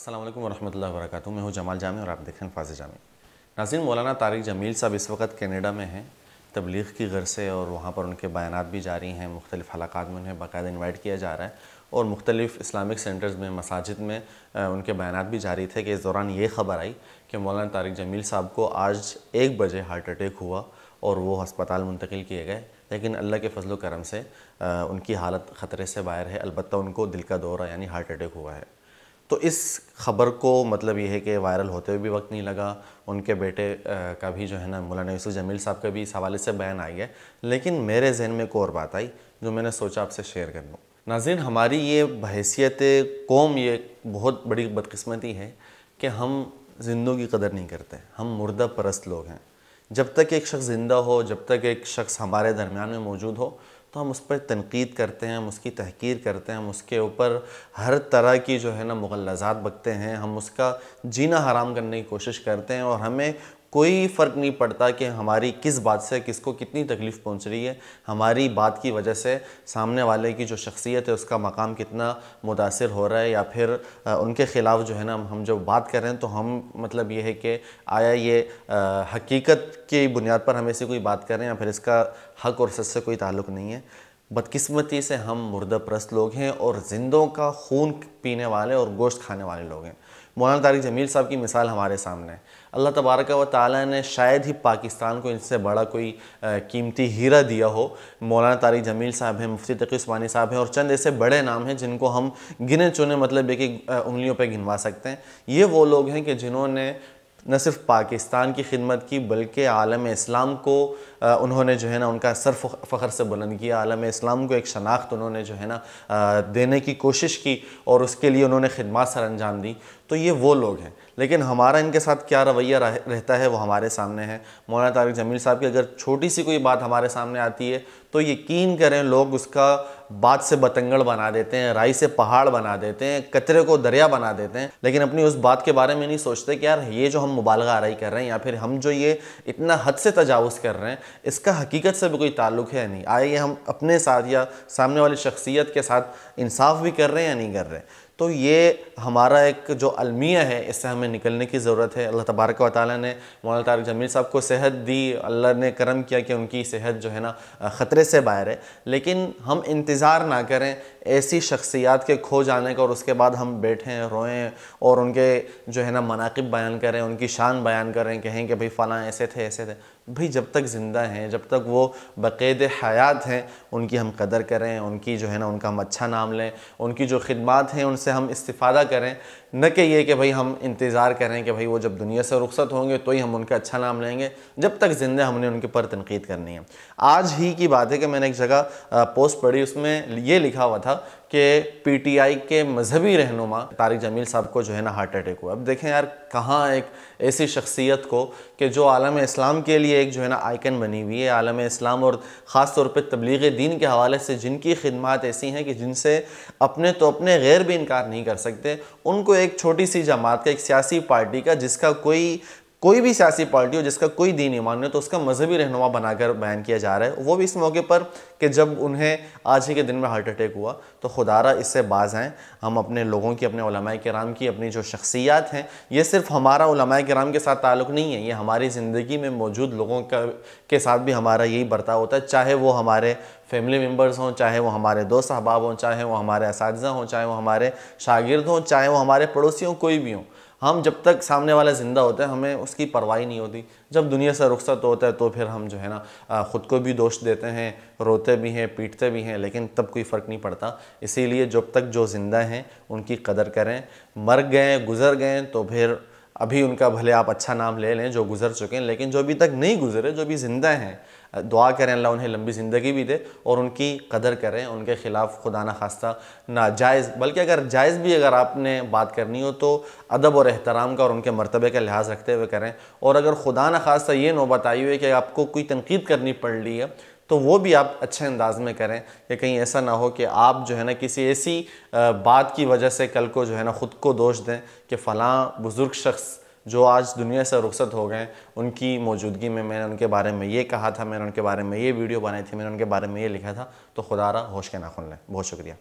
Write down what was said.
अस्सलाम वालेकुम वरहमतुल्लाहि वबरकातुहू। मैं हूँ जमाल जामी और आप देख रहे हैं फाज़ जामी। नाज़रीन, मौलाना तारिक जमील साहब इस वक्त कनाडा में हैं तबलीग की गर्ज से, और वहाँ पर उनके बयानात भी जारी हैं। मुख्तलिफ़ हलक़ात में उन्हें बाकायदा इन्वाइट किया जा रहा है और मुख्तलिफ़ इस्लामिक सेंटर्स में, मसाजिद में उनके बयानात भी जारी थे कि इस दौरान ये ख़बर आई कि मौलाना तारिक जमील साहब को आज 1 बजे हार्ट अटैक हुआ और वो हस्पताल मुंतकिल किए गए। लेकिन अल्लाह के फजल करम से उनकी हालत ख़तरे से बाहर है। अलबत्ता उनको दिल का दौरा यानी हार्ट अटैक हुआ है। तो इस ख़बर को मतलब ये है कि वायरल होते हुए भी वक्त नहीं लगा। उनके बेटे का भी जो है ना, मौलाना यूसुफ जमील साहब का भी इस हवाले से बयान आई है। लेकिन मेरे जहन में एक और बात आई जो मैंने सोचा आपसे शेयर कर दूँ। नाज़रीन, हमारी ये बहैसियत कौम ये बहुत बड़ी बदकिस्मती है कि हम जिंदों की कदर नहीं करते। हम मुर्दा परस्त लोग हैं। जब तक एक शख्स ज़िंदा हो, जब तक एक शख्स हमारे दरमियान में मौजूद हो, तो हम उस पर तनकीद करते हैं, हम उसकी तहकीर करते हैं, हम उसके ऊपर हर तरह की जो है ना मुग़ल्लज़ात बकते हैं, हम उसका जीना हराम करने की कोशिश करते हैं। और हमें कोई फ़र्क नहीं पड़ता कि हमारी किस बात से किसको कितनी तकलीफ़ पहुंच रही है। हमारी बात की वजह से सामने वाले की जो शख्सियत है उसका मकाम कितना मुतासिर हो रहा है, या फिर उनके ख़िलाफ़ जो है ना हम जब बात कर रहे हैं तो हम मतलब ये है कि आया ये हकीकत की बुनियाद पर हम ऐसी कोई बात कर रहे हैं या फिर इसका हक़ और सच से कोई ताल्लुक़ नहीं है। बदकिस्मती से हम मुर्दा परस्त लोग हैं और जिंदों का खून पीने वाले और गोश्त खाने वाले लोग हैं। मौलाना तारिक जमील साहब की मिसाल हमारे सामने है। अल्लाह तबारक व तआला ने शायद ही पाकिस्तान को इनसे बड़ा कोई कीमती हीरा दिया हो। मौलाना तारिक जमील साहब हैं, मुफ्ती तकी उस्मानी साहब हैं और चंद ऐसे बड़े नाम हैं जिनको हम गिने चुने मतलब एक उंगलियों पर गिनवा सकते हैं। ये वो लोग हैं कि जिन्होंने न सिर्फ पाकिस्तान की खिदमत की बल्कि आलम इस्लाम को उन्होंने जो है ना उनका सर फ़ख्र से बुलंद किया। आलम इस्लाम को एक शनाख्त उन्होंने जो है ना देने की कोशिश की और उसके लिए उन्होंने खिदमत सर अंजाम दी। तो ये वो लोग हैं। लेकिन हमारा इनके साथ क्या रवैया रहता है वो हमारे सामने है। मौलाना तारिक जमील साहब की अगर छोटी सी कोई बात हमारे सामने आती है तो यकीन करें लोग उसका बात से बतंगड़ बना देते हैं, राई से पहाड़ बना देते हैं, कचरे को दरिया बना देते हैं। लेकिन अपनी उस बात के बारे में नहीं सोचते कि यार ये जो हम मुबालगा आराई कर रहे हैं या फिर हम जो ये इतना हद से तजावुज़ कर रहे हैं इसका हकीकत से भी कोई ताल्लुक़ है या नहीं। आइए हम अपने साथ या सामने वाली शख्सियत के साथ इंसाफ भी कर रहे हैं या नहीं कर रहे। तो ये हमारा एक जो अलमिया है इससे हमें निकलने की ज़रूरत है। अल्लाह तबारक व तआला ने मौलाना तारिक जमील साहब को सेहत दी, अल्लाह ने करम किया कि उनकी सेहत जो है ना ख़तरे से बाहर है। लेकिन हम इंतज़ार ना करें ऐसी शख्सियात के खो जाने का और उसके बाद हम बैठें रोएं और उनके जो है ना मनाक़िब बयान करें, उनकी शान बयान करें, कहें कि भाई फ़लाँ ऐसे थे ऐसे थे। भाई जब तक ज़िंदा हैं, जब तक वो बक़ैद हयात हैं, उनकी हम कदर करें, उनकी जो है ना उनका हम अच्छा नाम लें, उनकी जो खिदमात हैं उनसे हम इस्तिफ़ादा करें। न कि ये कि भाई हम इंतज़ार करें कि भाई वो जब दुनिया से रुखसत होंगे तो ही हम उनका अच्छा नाम लेंगे। जब तक ज़िंदा हमने उनके पर तनकीद करनी है। आज ही की बात है कि मैंने एक जगह पोस्ट पढ़ी, उसमें ये लिखा हुआ था कि PTI के मजहबी रहनुमा तारिक जमील साहब को जो है ना हार्ट अटैक हुआ। अब देखें यार, कहाँ एक ऐसी शख्सियत को कि जो आलम इस्लाम के लिए एक जो है ना आइकन बनी हुई है, आलम इस्लाम और ख़ास तौर पे तबलीग दीन के हवाले से जिनकी खिदमत ऐसी हैं कि जिनसे अपने तो अपने गैर भी इनकार नहीं कर सकते, उनको एक छोटी सी जमात का, एक सियासी पार्टी का, जिसका कोई भी सियासी पार्टी हो जिसका कोई दीन ईमान नहीं, तो उसका मजहबी रहनुमा बनाकर बयान किया जा रहा है, वो भी इस मौके पर कि जब उन्हें आज ही के दिन में हार्ट अटैक हुआ। तो खुदारा इससे बाज आएँ। हम अपने लोगों की, अपने उलमाए किराम की, अपनी जो शख्सियात हैं, ये सिर्फ हमारा उलमाए किराम के साथ ताल्लुक़ नहीं है, ये हमारी ज़िंदगी में मौजूद लोगों के साथ भी हमारा यही बर्ताव होता है। चाहे वो हमारे फैमिली मेम्बर्स हों, चाहे वो हमारे दोस्त अहबाब हों, चाहे वो हमारे असातिज़ा हों, चाहे वो हमारे शागिर्द हों, चाहे वो हमारे पड़ोसी हों, कोई भी हों। हम जब तक सामने वाला ज़िंदा होता है हमें उसकी परवाह नहीं होती। जब दुनिया से रुखसत होता है तो फिर हम जो है ना ख़ुद को भी दोष देते हैं, रोते भी हैं, पीटते भी हैं, लेकिन तब कोई फ़र्क नहीं पड़ता। इसीलिए जब तक जो ज़िंदा हैं उनकी कदर करें। मर गए, गुज़र गए तो फिर अभी उनका भले आप अच्छा नाम ले लें जो गुज़र चुके हैं, लेकिन जो अभी तक नहीं गुज़रे, जो भी ज़िंदा हैं, दुआ करें अल्लाह उन्हें लंबी ज़िंदगी भी दे और उनकी कदर करें। उनके ख़िलाफ़ खुदा न खास्ता नाजायज़, बल्कि अगर जायज़ भी अगर आपने बात करनी हो तो अदब और एहतराम का और उनके मर्तबे का लिहाज रखते हुए करें। और अगर खुदा न खास्ता ये नौबत आई हुई है कि आपको कोई तनकीद करनी पड़ रही है तो वो भी आप अच्छे अंदाज में करें कि कहीं ऐसा ना हो कि आप जो है ना किसी ऐसी बात की वजह से कल को जो है ना ख़ुद को दोष दें कि फ़लाँ बुज़ुर्ग शख्स जो आज दुनिया से रुखसत हो गए, उनकी मौजूदगी में मैंने उनके बारे में ये कहा था, मैंने उनके बारे में ये वीडियो बनाई थी, मैंने उनके बारे में ये लिखा था। तो खुदारा होश के नाखुन लें। बहुत शुक्रिया।